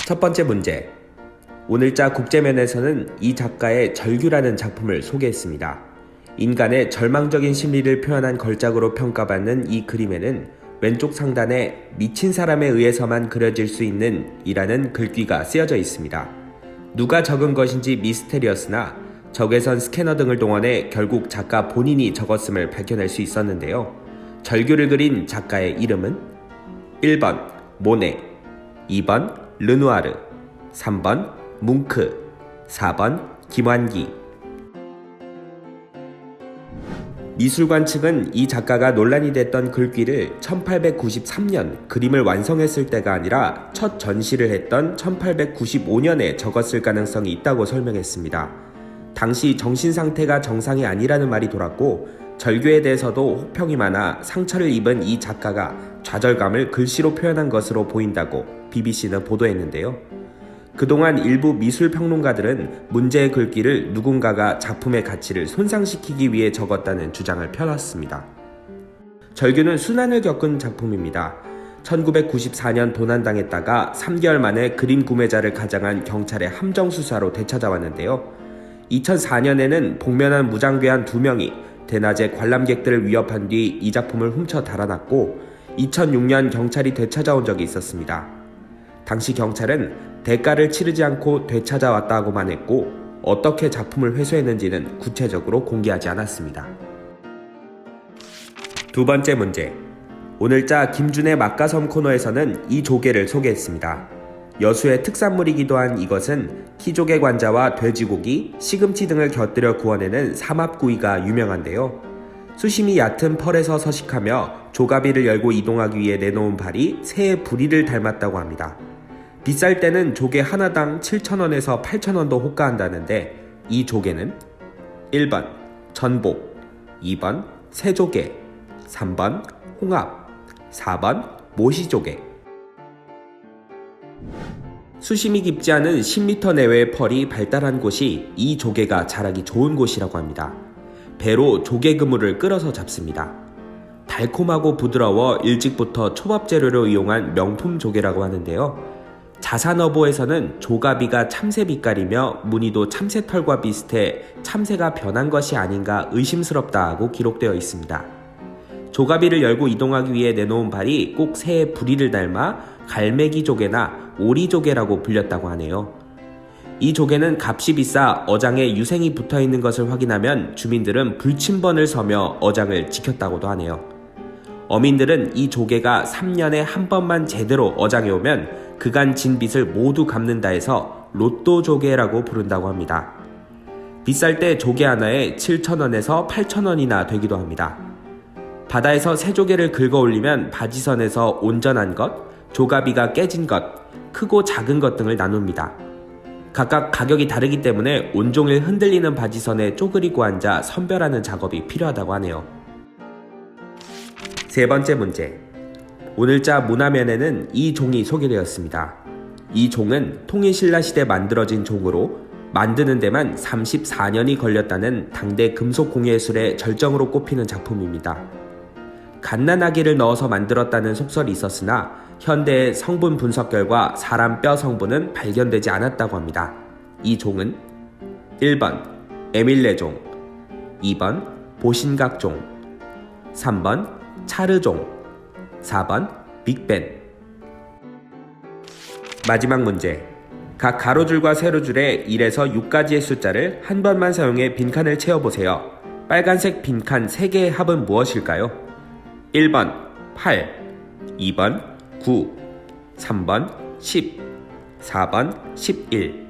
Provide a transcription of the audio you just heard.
첫 번째 문제. 오늘자 국제면에서는 이 작가의 절규라는 작품을 소개했습니다. 인간의 절망적인 심리를 표현한 걸작으로 평가받는 이 그림에는 왼쪽 상단에 미친 사람에 의해서만 그려질 수 있는 이라는 글귀가 쓰여져 있습니다. 누가 적은 것인지 미스테리어스나 적외선 스캐너 등을 동원해 결국 작가 본인이 적었음을 밝혀낼 수 있었는데요. 절규를 그린 작가의 이름은 1번 모네, 2번 르누아르, 3번 뭉크, 4번 김환기. 미술관 측은 이 작가가 논란이 됐던 글귀를 1893년 그림을 완성했을 때가 아니라 첫 전시를 했던 1895년에 적었을 가능성이 있다고 설명했습니다. 당시 정신상태가 정상이 아니라는 말이 돌았고 절규에 대해서도 혹평이 많아 상처를 입은 이 작가가 좌절감을 글씨로 표현한 것으로 보인다고 BBC는 보도했는데요. 그동안 일부 미술평론가들은 문제의 글귀를 누군가가 작품의 가치를 손상시키기 위해 적었다는 주장을 펴놨습니다. 절규는 순환을 겪은 작품입니다. 1994년 도난당했다가 3개월 만에 그림 구매자를 가장한 경찰의 함정수사로 되찾아왔는데요. 2004년에는 복면한 무장괴한 2명이 대낮에 관람객들을 위협한 뒤 이 작품을 훔쳐 달아났고 2006년 경찰이 되찾아온 적이 있었습니다. 당시 경찰은 대가를 치르지 않고 되찾아왔다고만 했고 어떻게 작품을 회수했는지는 구체적으로 공개하지 않았습니다. 두 번째 문제. 오늘자 김준의 막가섬 코너에서는 이 조개를 소개했습니다. 여수의 특산물이기도 한 이것은 키조개 관자와 돼지고기, 시금치 등을 곁들여 구워내는 삼합구이가 유명한데요. 수심이 얕은 펄에서 서식하며 조가비를 열고 이동하기 위해 내놓은 발이 새의 부리를 닮았다고 합니다. 비쌀 때는 조개 하나당 7,000원에서 8,000원도 호가한다는데 이 조개는 1번 전복, 2번 새조개, 3번 홍합, 4번 모시조개. 수심이 깊지 않은 10m 내외의 펄이 발달한 곳이 이 조개가 자라기 좋은 곳이라고 합니다. 배로 조개 그물을 끌어서 잡습니다. 달콤하고 부드러워 일찍부터 초밥 재료로 이용한 명품 조개라고 하는데요. 자산어보에서는 조가비가 참새 빛깔이며 무늬도 참새털과 비슷해 참새가 변한 것이 아닌가 의심스럽다고 기록되어 있습니다. 조가비를 열고 이동하기 위해 내놓은 발이 꼭 새의 부리를 닮아 갈매기 조개나 오리조개라고 불렸다고 하네요. 이 조개는 값이 비싸 어장에 유생이 붙어있는 것을 확인하면 주민들은 불침번을 서며 어장을 지켰다고도 하네요. 어민들은 이 조개가 3년에 한 번만 제대로 어장에 오면 그간 진 빚을 모두 갚는다 해서 로또 조개라고 부른다고 합니다. 비쌀 때 조개 하나에 7,000원에서 8,000원이나 되기도 합니다. 바다에서 새조개를 긁어 올리면 바지선에서 온전한 것, 조가비가 깨진 것, 크고 작은 것 등을 나눕니다. 각각 가격이 다르기 때문에 온종일 흔들리는 바지선에 쪼그리고 앉아 선별하는 작업이 필요하다고 하네요. 세 번째 문제. 오늘자 문화면에는 이 종이 소개되었습니다. 이 종은 통일신라시대 만들어진 종으로 만드는 데만 34년이 걸렸다는 당대 금속공예술의 절정으로 꼽히는 작품입니다. 갓난아기를 넣어서 만들었다는 속설이 있었으나 현대의 성분 분석 결과 사람 뼈 성분은 발견되지 않았다고 합니다. 이 종은 1번 에밀레종, 2번 보신각종, 3번 차르종, 4번 빅벤. 마지막 문제. 각 가로줄과 세로줄에 1에서 6까지의 숫자를 한 번만 사용해 빈칸을 채워보세요. 빨간색 빈칸 3개의 합은 무엇일까요? 1번 8, 2번 9, 3번 10, 4번 11.